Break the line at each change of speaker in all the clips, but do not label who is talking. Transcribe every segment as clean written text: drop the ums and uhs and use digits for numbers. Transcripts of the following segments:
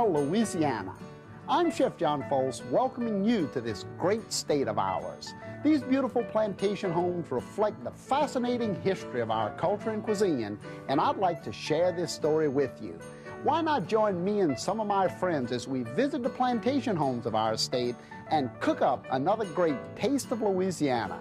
of Louisiana. I'm Chef John Folse, welcoming you to this great state of ours. These beautiful plantation homes reflect the fascinating history of our culture and cuisine, and I'd like to share this story with you. Why not join me and some of my friends as we visit the plantation homes of our state and cook up another great Taste of Louisiana?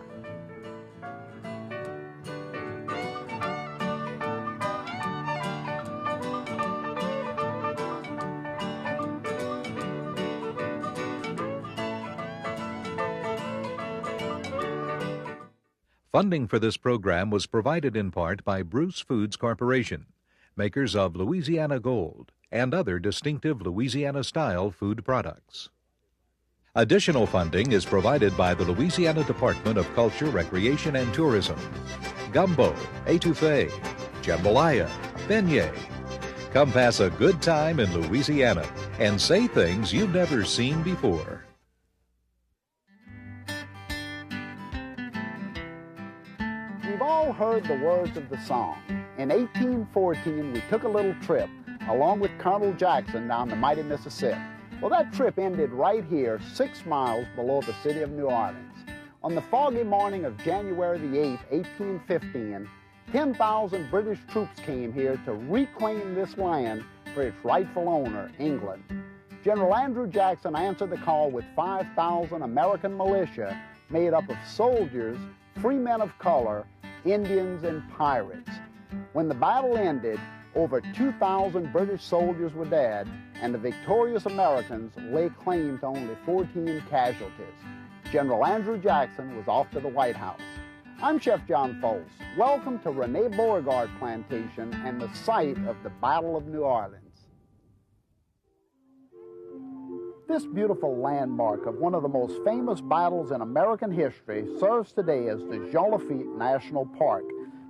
Funding for this program was provided in part by Bruce Foods Corporation, makers of Louisiana Gold and other distinctive Louisiana-style food products. Additional funding is provided by the Louisiana Department of Culture, Recreation, and Tourism. Gumbo, etouffee, jambalaya, beignet. Come pass a good time in Louisiana and say things you've never seen before.
We've all heard the words of the song. In 1814, we took a little trip, along with Colonel Jackson, down the mighty Mississippi. Well, that trip ended right here, 6 miles below the city of New Orleans. On the foggy morning of January the 8th, 1815, 10,000 British troops came here to reclaim this land for its rightful owner, England. General Andrew Jackson answered the call with 5,000 American militia made up of soldiers, free men of color, Indians, and pirates. When the battle ended, over 2,000 British soldiers were dead, and the victorious Americans lay claim to only 14 casualties. General Andrew Jackson was off to the White House. I'm Chef John Folse. Welcome to Rene Beauregard Plantation and the site of the Battle of New Orleans. This beautiful landmark of one of the most famous battles in American history serves today as the Jean Lafitte National Park.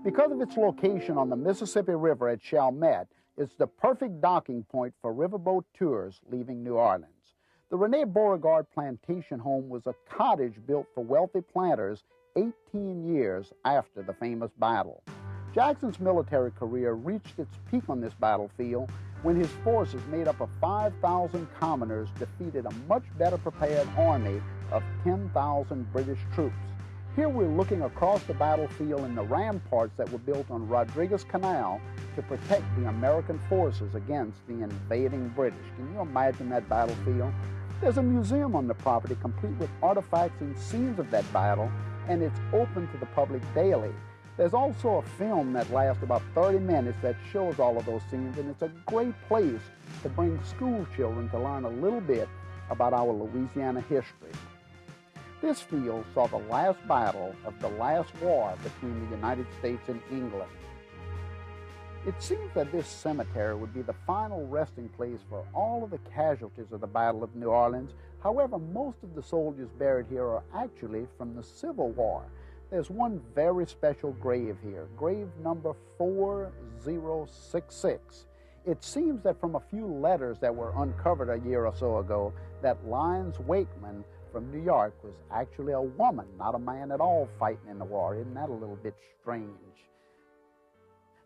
Because of its location on the Mississippi River at Chalmette, it's the perfect docking point for riverboat tours leaving New Orleans. The Rene Beauregard Plantation home was a cottage built for wealthy planters 18 years after the famous battle. Jackson's military career reached its peak on this battlefield when his forces, made up of 5,000 commoners, defeated a much better prepared army of 10,000 British troops. Here we're looking across the battlefield in the ramparts that were built on Rodriguez Canal to protect the American forces against the invading British. Can you imagine that battlefield? There's a museum on the property complete with artifacts and scenes of that battle, and it's open to the public daily. There's also a film that lasts about 30 minutes that shows all of those scenes, and it's a great place to bring school children to learn a little bit about our Louisiana history. This field saw the last battle of the last war between the United States and England. It seems that this cemetery would be the final resting place for all of the casualties of the Battle of New Orleans. However, most of the soldiers buried here are actually from the Civil War. There's one very special grave here, grave number 4066. It seems that from a few letters that were uncovered a year or so ago, that Lyons Wakeman from New York was actually a woman, not a man at all, fighting in the war. Isn't that a little bit strange?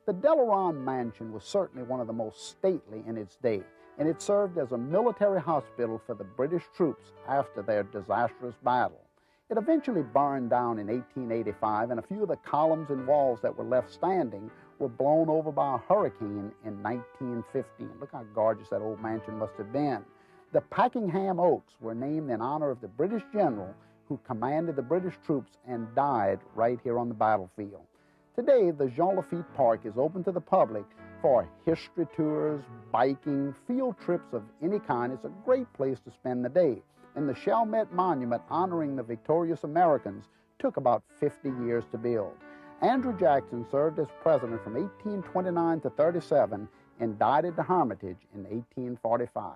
The Delaron Mansion was certainly one of the most stately in its day, and it served as a military hospital for the British troops after their disastrous battle. It eventually burned down in 1885, and a few of the columns and walls that were left standing were blown over by a hurricane in 1915. Look how gorgeous that old mansion must have been. The Packingham Oaks were named in honor of the British general who commanded the British troops and died right here on the battlefield. Today, the Jean Lafitte Park is open to the public for history tours, biking, field trips of any kind. It's a great place to spend the day. And the Chalmette Monument honoring the victorious Americans took about 50 years to build. Andrew Jackson served as president from 1829 to 37 and died at the Hermitage in 1845.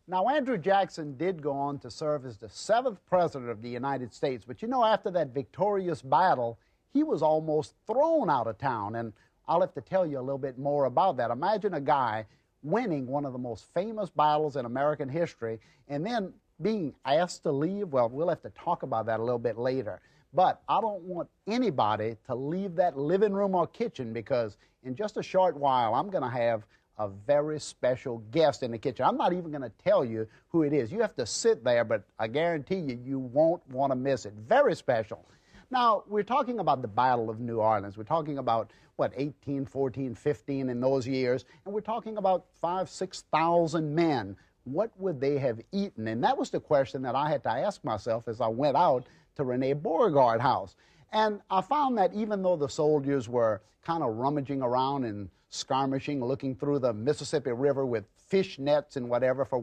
Now, Andrew Jackson did go on to serve as the 7th president of the United States, but you know, after that victorious battle, he was almost thrown out of town, and I'll have to tell you a little bit more about that. Imagine a guy winning one of the most famous battles in American history and then being asked to leave. Well, we'll have to talk about that a little bit later. But I don't want anybody to leave that living room or kitchen, because in just a short while I'm going to have a very special guest in the kitchen. I'm not even going to tell you who it is. You have to sit there, but I guarantee you, you won't want to miss it. Very special. Now, we're talking about the Battle of New Orleans. We're talking about, what, 18, 14, 15 in those years, and we're talking about 5,000, 6,000 men. What would they have eaten? And that was the question that I had to ask myself as I went out to Rene Beauregard House. And I found that even though the soldiers were kind of rummaging around and skirmishing, looking through the Mississippi River with fish nets and whatever for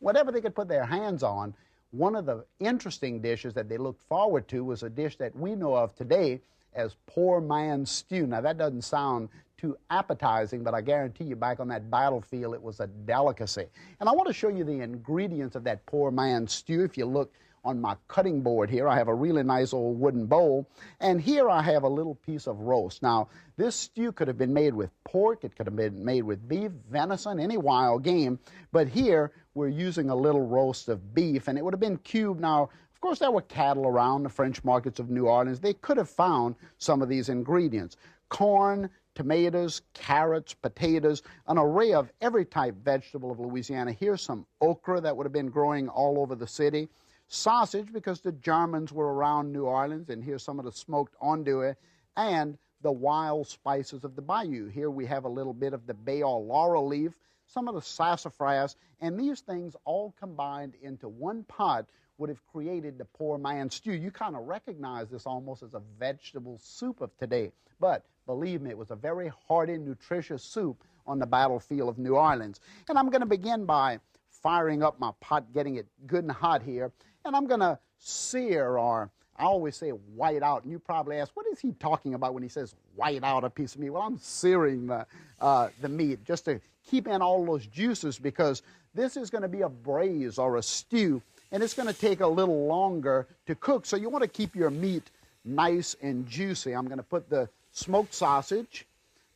whatever they could put their hands on, one of the interesting dishes that they looked forward to was a dish that we know of today as poor man's stew. Now, that doesn't sound too appetizing, but I guarantee you back on that battlefield it was a delicacy. And I want to show you the ingredients of that poor man's stew. If you look on my cutting board here, I have a really nice old wooden bowl, and here I have a little piece of roast. Now, this stew could have been made with pork, it could have been made with beef, venison, any wild game, but here we're using a little roast of beef, and it would have been cubed. Now, of course, there were cattle around the French markets of New Orleans. They could have found some of these ingredients. Corn, tomatoes, carrots, potatoes, an array of every type vegetable of Louisiana. Here's some okra that would have been growing all over the city. Sausage, because the Germans were around New Orleans, and here's some of the smoked andouille, and the wild spices of the bayou. Here we have a little bit of the bay or laurel leaf, some of the sassafras, and these things all combined into one pot would have created the poor man's stew. You kind of recognize this almost as a vegetable soup of today, but believe me, it was a very hearty, nutritious soup on the battlefield of New Orleans. And I'm going to begin by firing up my pot, getting it good and hot here, and I'm going to sear, or I always say white out, and you probably ask, what is he talking about when he says white out a piece of meat? Well, I'm searing the meat just to keep in all those juices, because this is going to be a braise or a stew, and it's going to take a little longer to cook, so you want to keep your meat nice and juicy. I'm going to put the smoked sausage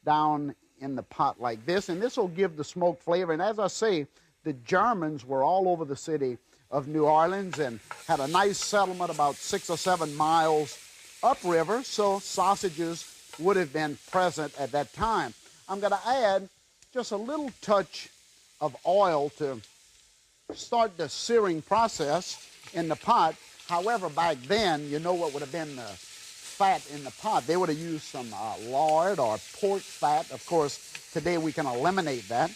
down in the pot like this, and this will give the smoked flavor. And as I say, the Germans were all over the city of New Orleans and had a nice settlement about 6 or 7 miles upriver, so sausages would have been present at that time. I'm going to add just a little touch of oil to start the searing process in the pot. However, back then, you know what would have been the fat in the pot? They would have used some lard or pork fat. Of course, today we can eliminate that.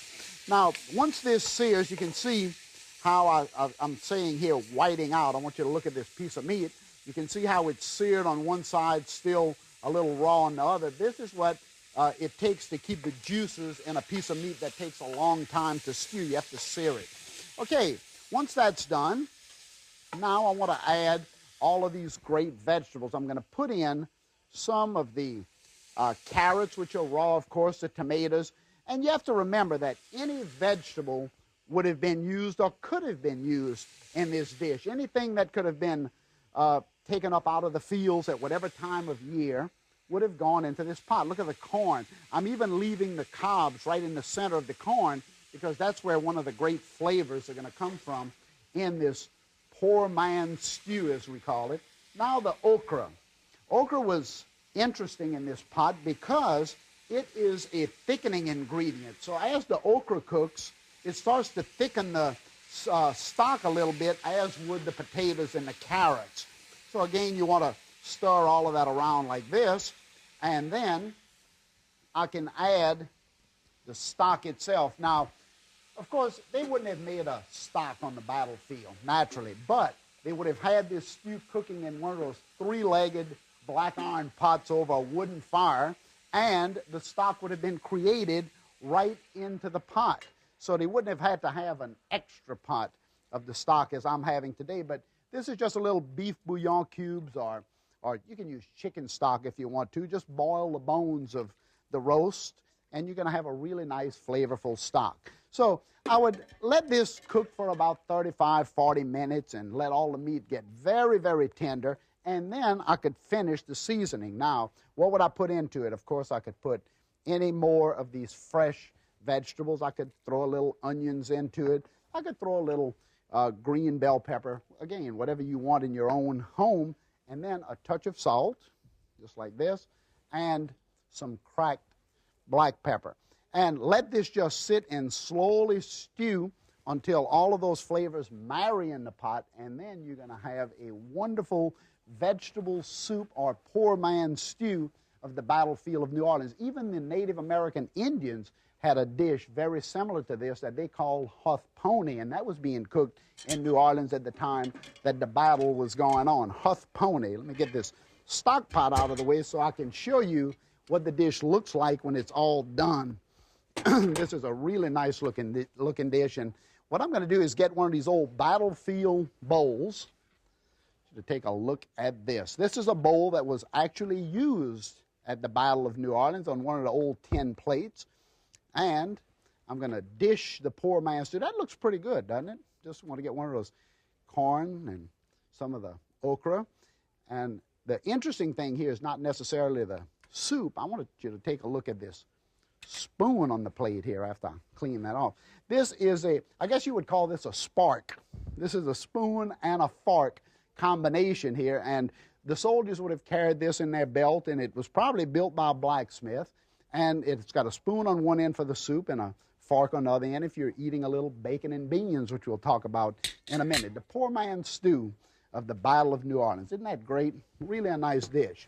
Now, once this sears, you can see how I'm saying here whiting out. I want you to look at this piece of meat. You can see how it's seared on one side, still a little raw on the other. This is what it takes to keep the juices in a piece of meat that takes a long time to stew. You have to sear it. Okay, once that's done, now I want to add all of these great vegetables. I'm going to put in some of the carrots, which are raw, of course, the tomatoes. And you have to remember that any vegetable would have been used or could have been used in this dish. Anything that could have been taken up out of the fields at whatever time of year would have gone into this pot. Look at the corn. I'm even leaving the cobs right in the center of the corn, because that's where one of the great flavors are going to come from in this poor man's stew, as we call it. Now the okra. Okra was interesting in this pot because it is a thickening ingredient. So as the okra cooks, it starts to thicken the stock a little bit, as would the potatoes and the carrots. So again, you want to stir all of that around like this, and then I can add the stock itself. Now, of course, they wouldn't have made a stock on the battlefield, naturally, but they would have had this stew cooking in one of those 3-legged black iron pots over a wooden fire, and the stock would have been created right into the pot. So they wouldn't have had to have an extra pot of the stock as I'm having today, but this is just a little beef bouillon cubes, or you can use chicken stock if you want to. Just boil the bones of the roast, and you're going to have a really nice, flavorful stock. So I would let this cook for about 35, 40 minutes and let all the meat get very, very tender, and then I could finish the seasoning. Now, what would I put into it? Of course, I could put any more of these fresh vegetables. I could throw a little onions into it. I could throw a little green bell pepper. Again, whatever you want in your own home. And then a touch of salt, just like this, and some cracked black pepper. And let this just sit and slowly stew until all of those flavors marry in the pot, and then you're going to have a wonderful vegetable soup or poor man's stew of the battlefield of New Orleans. Even the Native American Indians had a dish very similar to this that they called huth pony, and that was being cooked in New Orleans at the time that the battle was going on. Huth pony. Let me get this stock pot out of the way so I can show you what the dish looks like when it's all done. This is a really nice looking dish, and what I'm going to do is get one of these old battlefield bowls to take a look at this. This is a bowl that was actually used at the Battle of New Orleans on one of the old tin plates. And I'm going to dish the poor man's stew. That looks pretty good, doesn't it? Just want to get one of those corn and some of the okra. And the interesting thing here is not necessarily the soup. I want you to take a look at this spoon on the plate here after I clean that off. This is I guess you would call this a spark. This is a spoon and a fork combination here, and the soldiers would have carried this in their belt, and it was probably built by a blacksmith, and it's got a spoon on one end for the soup and a fork on the other end if you're eating a little bacon and beans, which we'll talk about in a minute. The poor man's stew of the Battle of New Orleans. Isn't that great? Really a nice dish.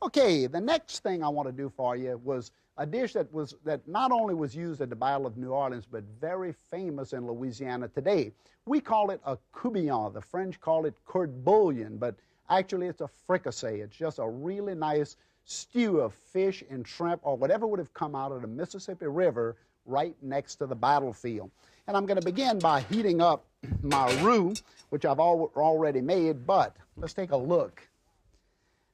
Okay, the next thing I want to do for you was a dish that not only was used at the Battle of New Orleans, but very famous in Louisiana today. We call it a coubillon. The French call it court bouillon, but actually it's a fricassee. It's just a really nice stew of fish and shrimp or whatever would have come out of the Mississippi River right next to the battlefield. And I'm going to begin by heating up my roux, which I've already made, but let's take a look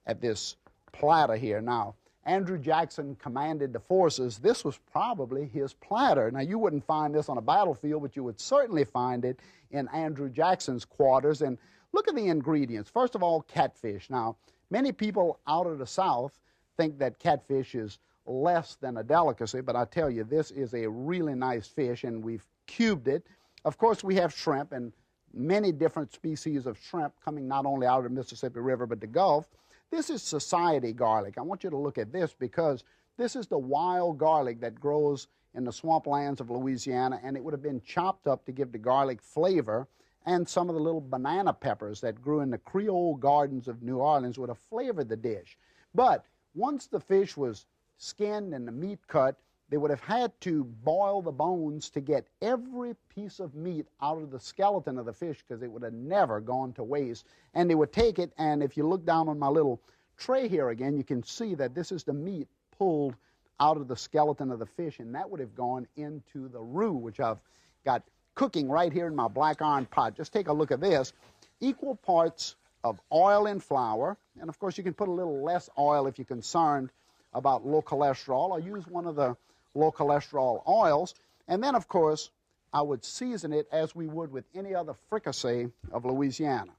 at this platter here. Now, Andrew Jackson commanded the forces. This was probably his platter. Now, you wouldn't find this on a battlefield, but you would certainly find it in Andrew Jackson's quarters. And look at the ingredients. First of all, catfish. Now, many people out of the South think that catfish is less than a delicacy, but I tell you, this is a really nice fish, and we've cubed it. Of course, we have shrimp, and many different species of shrimp coming not only out of the Mississippi River, but the Gulf. This is society garlic. I want you to look at this because this is the wild garlic that grows in the swamplands of Louisiana, and it would have been chopped up to give the garlic flavor, and some of the little banana peppers that grew in the Creole gardens of New Orleans would have flavored the dish. But once the fish was skinned and the meat cut, they would have had to boil the bones to get every piece of meat out of the skeleton of the fish because it would have never gone to waste. And they would take it, and if you look down on my little tray here again, you can see that this is the meat pulled out of the skeleton of the fish, and that would have gone into the roux, which I've got cooking right here in my black iron pot. Just take a look at this. Equal parts of oil and flour, and of course you can put a little less oil if you're concerned about low cholesterol, or use one of the low cholesterol oils. And then, of course, I would season it as we would with any other fricassee of Louisiana.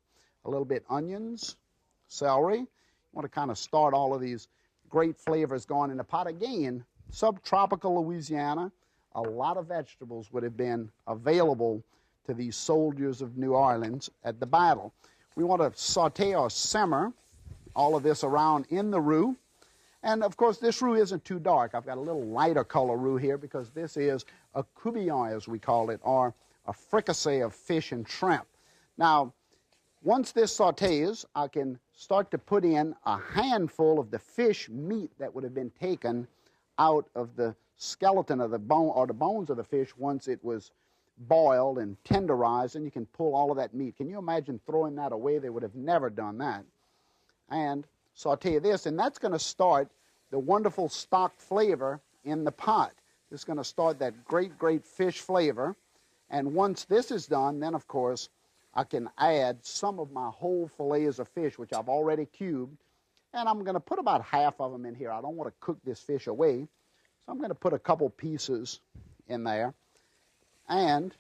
A little bit onions, celery. You want to kind of start all of these great flavors going in the pot. Again, subtropical Louisiana, a lot of vegetables would have been available to these soldiers of New Orleans at the battle. We want to saute or simmer all of this around in the roux. And, of course, this roux isn't too dark. I've got a little lighter color roux here because this is a coubillon, as we call it, or a fricassee of fish and shrimp. Now, once this sautés, I can start to put in a handful of the fish meat that would have been taken out of the skeleton of the bone, or the bones of the fish, once it was boiled and tenderized, and you can pull all of that meat. Can you imagine throwing that away? They would have never done that. And saute this, and that's going to start the wonderful stock flavor in the pot. This is going to start that great, great fish flavor. And once this is done, then, of course, I can add some of my whole fillets of fish, which I've already cubed, and I'm going to put about half of them in here. I don't want to cook this fish away, so I'm going to put a couple pieces in there. And,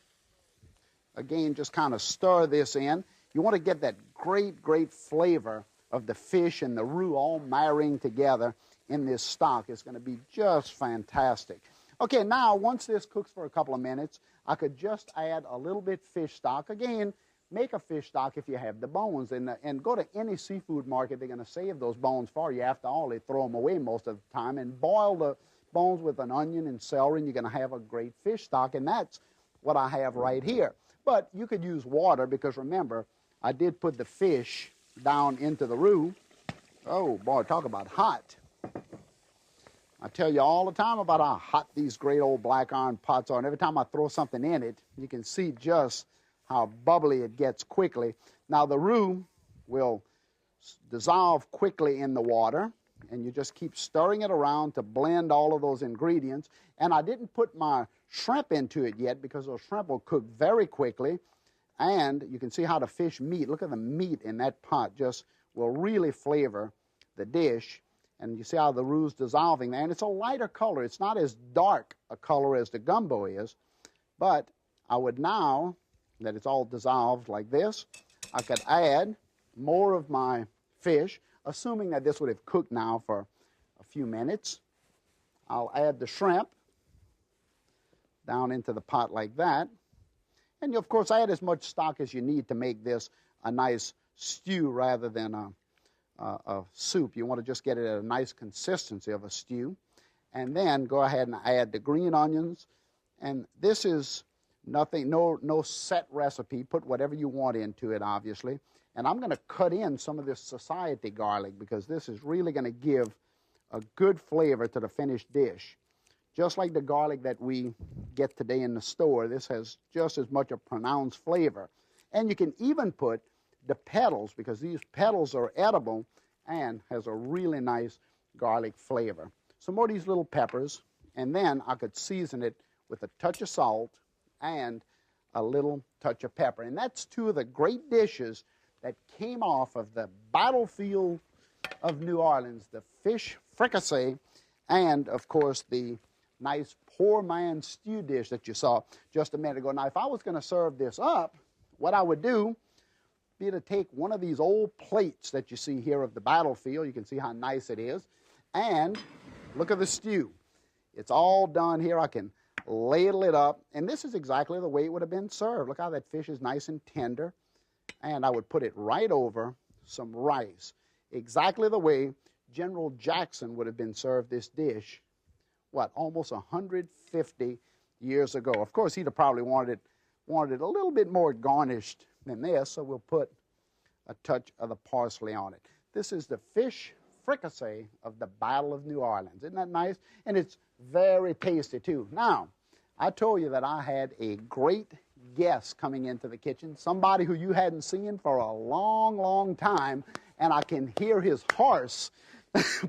again, just kind of stir this in. You want to get that great, great flavor of the fish and the roux all marrying together in this stock. It's going to be just fantastic. Okay, now once this cooks for a couple of minutes, I could just add a little bit fish stock. Again, make a fish stock if you have the bones, and go to any seafood market. They're going to save those bones for you. After all, they throw them away most of the time, and boil bones with an onion and celery, and you're going to have a great fish stock, and that's what I have right here. But you could use water because, remember, I did put the fish down into the roux. Oh, boy, talk about hot. I tell you all the time about how hot these great old black iron pots are, and every time I throw something in it, you can see just how bubbly it gets quickly. Now, the roux will dissolve quickly in the water, and you just keep stirring it around to blend all of those ingredients. And I didn't put my shrimp into it yet because those shrimp will cook very quickly. And you can see how the fish meat, look at the meat in that pot, just will really flavor the dish. And you see how the roux is dissolving there. And it's a lighter color. It's not as dark a color as the gumbo is. But I would now, that it's all dissolved like this, I could add more of my fish, assuming that this would have cooked now for a few minutes. I'll add the shrimp down into the pot like that. And you, of course, add as much stock as you need to make this a nice stew rather than a soup. You want to just get it at a nice consistency of a stew. And then go ahead and add the green onions. And this is nothing, no set recipe. Put whatever you want into it, obviously. And I'm going to cut in some of this society garlic because this is really going to give a good flavor to the finished dish. Just like the garlic that we get today in the store, this has just as much a pronounced flavor. And you can even put the petals, because these petals are edible and has a really nice garlic flavor. Some more of these little peppers, and then I could season it with a touch of salt and a little touch of pepper. And that's two of the great dishes that came off of the battlefield of New Orleans, the fish fricassee, and, of course, the nice poor man stew dish that you saw just a minute ago. Now, if I was going to serve this up, what I would do be to take one of these old plates that you see here of the battlefield. You can see how nice it is. And look at the stew. It's all done here. I can ladle it up. And this is exactly the way it would have been served. Look how that fish is nice and tender. And I would put it right over some rice. Exactly the way General Jackson would have been served this dish, what, almost 150 years ago. Of course, he'd have probably wanted it a little bit more garnished than this, so we'll put a touch of the parsley on it. This is the fish fricassee of the Battle of New Orleans. Isn't that nice? And it's very tasty, too. Now, I told you that I had a great guest coming into the kitchen, somebody who you hadn't seen for a long, long time, and I can hear his horse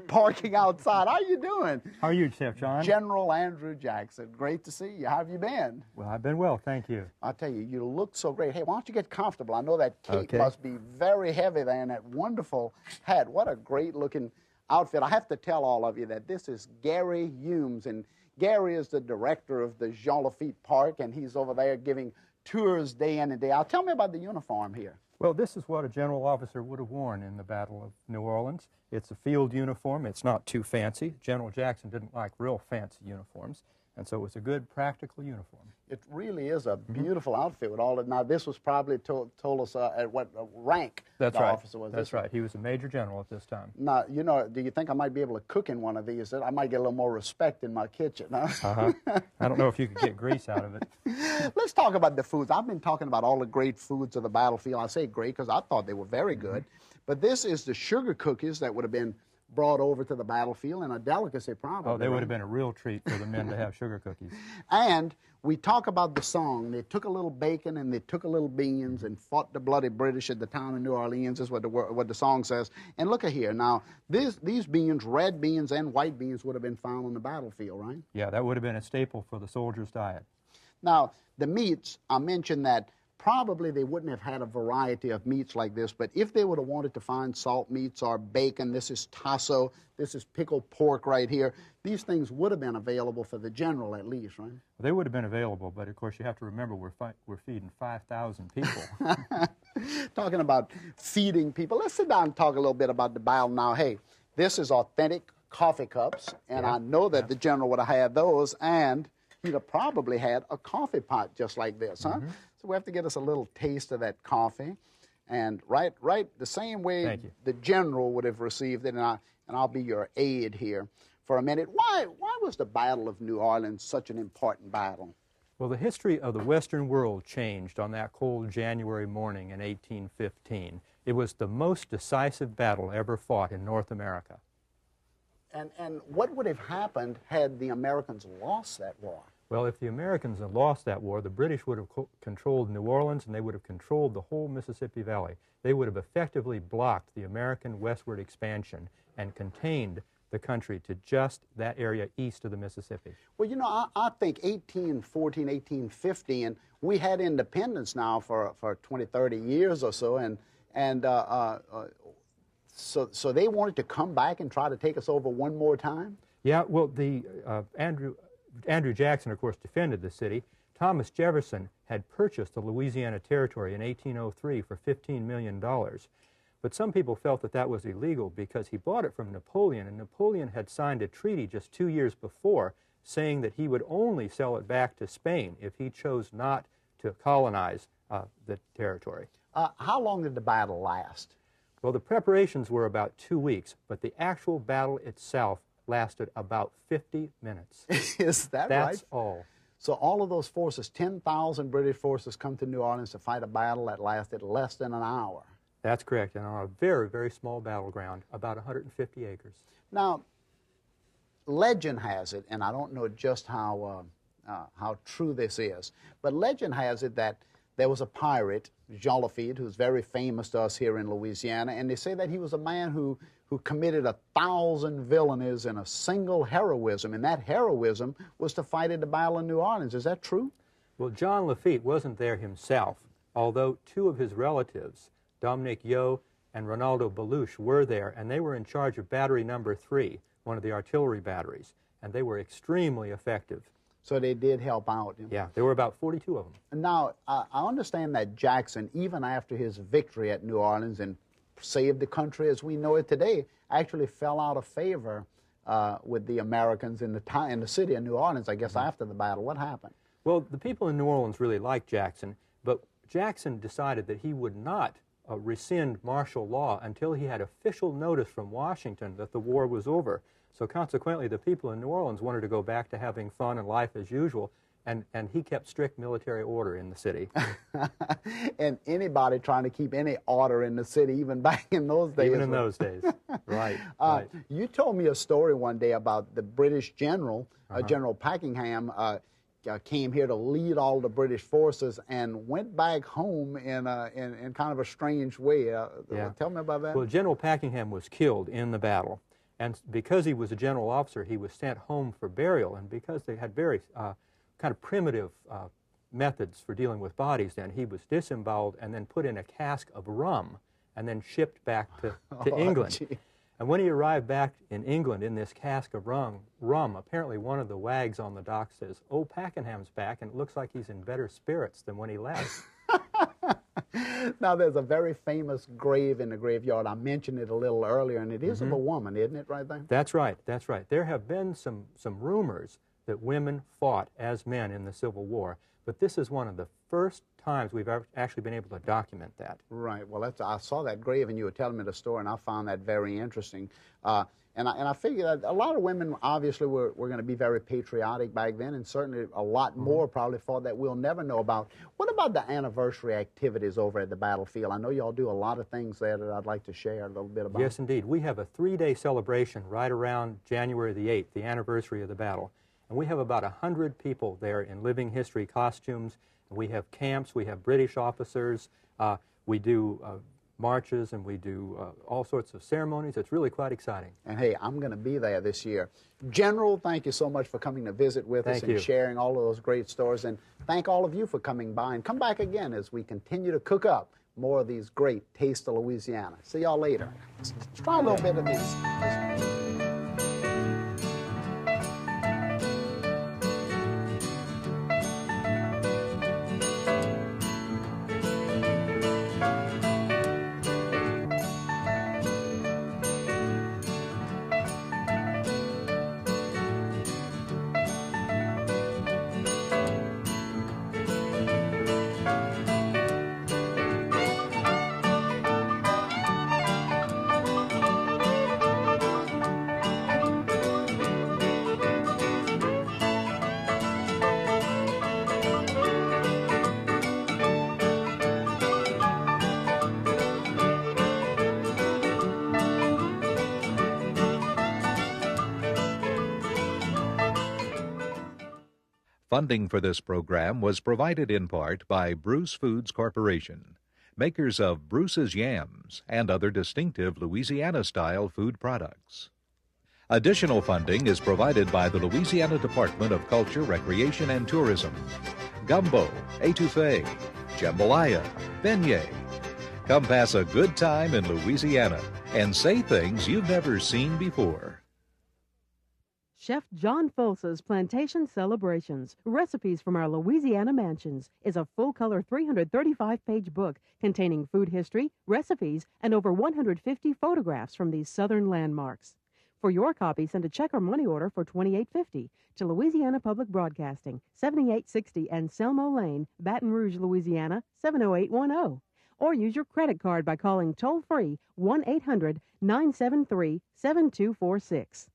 parking outside. How you doing?
How are you, Chef John?
General Andrew Jackson. Great to see you. How have you been?
Well, I've been well, thank you.
I'll tell you, you look so great. Hey, why don't you get comfortable? I know that cape must be very heavy there, and that wonderful hat. What a great-looking outfit. I have to tell all of you that this is Gary Hume's, and Gary is the director of the Jean Lafitte Park, and he's over there giving tours day in and day out. Tell me about the uniform here.
Well, this is what a general officer would have worn in the Battle of New Orleans. It's a field uniform. It's not too fancy. General Jackson didn't like real fancy uniforms, and so it was a good, practical uniform.
It really is a beautiful outfit with all of. Now, this was probably told us at what rank the officer was.
That's right. He was a major general at this time.
Now, you know, do you think I might be able to cook in one of these? I might get a little more respect in my kitchen, huh?
I don't know if you could get grease out of it.
Let's talk about the foods. I've been talking about all the great foods of the battlefield. I say great because I thought they were very good. But this is the sugar cookies that would have been brought over to the battlefield, and a delicacy probably.
Oh, they would have been a real treat for the men to have sugar cookies.
And we talk about the song. They took a little bacon and they took a little beans and fought the bloody British at the town of New Orleans, is what the song says. And look at here. Now, these beans, red beans and white beans, would have been found on the battlefield, right?
Yeah, that would have been a staple for the soldiers' diet.
Now, the meats, I mentioned that probably they wouldn't have had a variety of meats like this, but if they would have wanted to find salt meats or bacon, this is tasso, this is pickled pork right here, these things would have been available for the general at least, right?
They would have been available, but of course you have to remember we're feeding 5,000 people.
Talking about feeding people, let's sit down and talk a little bit about the battle now. Hey, this is authentic coffee cups, and I know that the general would have had those, and he'd have probably had a coffee pot just like this, huh? So we have to get us a little taste of that coffee. And right the same way the general would have received it, and I'll be your aide here. for a minute. Why was the Battle of New Orleans such an important battle?
Well, the history of the Western world changed on that cold January morning in 1815. It was the most decisive battle ever fought in North America.
And what would have happened had the Americans lost that war?
Well, if the Americans had lost that war, the British would have controlled New Orleans, and they would have controlled the whole Mississippi Valley. They would have effectively blocked the American westward expansion and contained the country to just that area east of the Mississippi.
Well, you know, I think 1814, 1815, we had independence now for 20, 30 years or so, so they wanted to come back and try to take us over one more time?
Yeah, well, Andrew Jackson, of course, defended the city. Thomas Jefferson had purchased the Louisiana Territory in 1803 for $15 million. But some people felt that that was illegal because he bought it from Napoleon, and Napoleon had signed a treaty just 2 years before saying that he would only sell it back to Spain if he chose not to colonize the territory.
How long did the battle last?
Well, the preparations were about 2 weeks, but the actual battle itself lasted about 50 minutes.
Is that right?
That's all.
So all of those forces, 10,000 British forces, come to New Orleans to fight a battle that lasted less than an hour.
That's correct, and on a very, very small battleground, about 150 acres.
Now, legend has it, and I don't know just how true this is, but legend has it that there was a pirate, Jean Lafitte, who's very famous to us here in Louisiana, and they say that he was a man who committed 1,000 villainies in a single heroism, and that heroism was to fight at the Battle of New Orleans. Is that true?
Well, John Lafitte wasn't there himself, although two of his relatives, Dominic Yo and Ronaldo Beluche, were there, and they were in charge of Battery Number 3, one of the artillery batteries, and they were extremely effective.
So they did help out.
Yeah, there were about 42 of them.
Now, I understand that Jackson, even after his victory at New Orleans and saved the country as we know it today, actually fell out of favor with the Americans in the city of New Orleans, I guess, after the battle. What happened?
Well, the people in New Orleans really liked Jackson, but Jackson decided that he would not rescind martial law until he had official notice from Washington that the war was over. So consequently, the people in New Orleans wanted to go back to having fun and life as usual, and he kept strict military order in the city.
And anybody trying to keep any order in the city, even back in those days.
Even in those days, right, right.
You told me a story one day about the British general, General Packenham, came here to lead all the British forces and went back home in kind of a strange way.
Yeah.
Tell me about that.
Well, General Packenham was killed in the battle, and because he was a general officer, he was sent home for burial, and because they had very kind of primitive methods for dealing with bodies then, he was disemboweled and then put in a cask of rum and then shipped back to England.
Gee.
And when he arrived back in England in this cask of rum, apparently one of the wags on the dock says, "Oh, Packenham's back, and it looks like he's in better spirits than when he left."
Now, there's a very famous grave in the graveyard. I mentioned it a little earlier, and it is of a woman, isn't it, right there?
That's right, that's right. There have been some rumors that women fought as men in the Civil War, but this is one of the first times we've actually been able to document that.
Right. Well, I saw that grave, and you were telling me the story, and I found that very interesting. And I figured that a lot of women obviously were going to be very patriotic back then, and certainly a lot more probably fought that we'll never know about. What about the anniversary activities over at the battlefield? I know y'all do a lot of things there that I'd like to share a little bit about.
Yes, indeed. We have a 3-day celebration right around January the 8th, the anniversary of the battle. And we have about 100 people there in living history costumes. We have camps, we have British officers, we do marches, and we do all sorts of ceremonies. It's really quite exciting.
And hey, I'm going to be there this year. General, thank you so much for coming to visit with us and sharing all of those great stories. And thank all of you for coming by. And come back again as we continue to cook up more of these great Taste of Louisiana. See y'all later. Let's try a little bit of this.
Funding for this program was provided in part by Bruce Foods Corporation, makers of Bruce's Yams and other distinctive Louisiana-style food products. Additional funding is provided by the Louisiana Department of Culture, Recreation, and Tourism, Gumbo, Etouffee, Jambalaya, Beignet. Come pass a good time in Louisiana and say things you've never seen before.
Chef John Folse's Plantation Celebrations, Recipes from Our Louisiana Mansions, is a full-color 335-page book containing food history, recipes, and over 150 photographs from these southern landmarks. For your copy, send a check or money order for $28.50 to Louisiana Public Broadcasting, 7860 Anselmo Lane, Baton Rouge, Louisiana, 70810. Or use your credit card by calling toll-free 1-800-973-7246.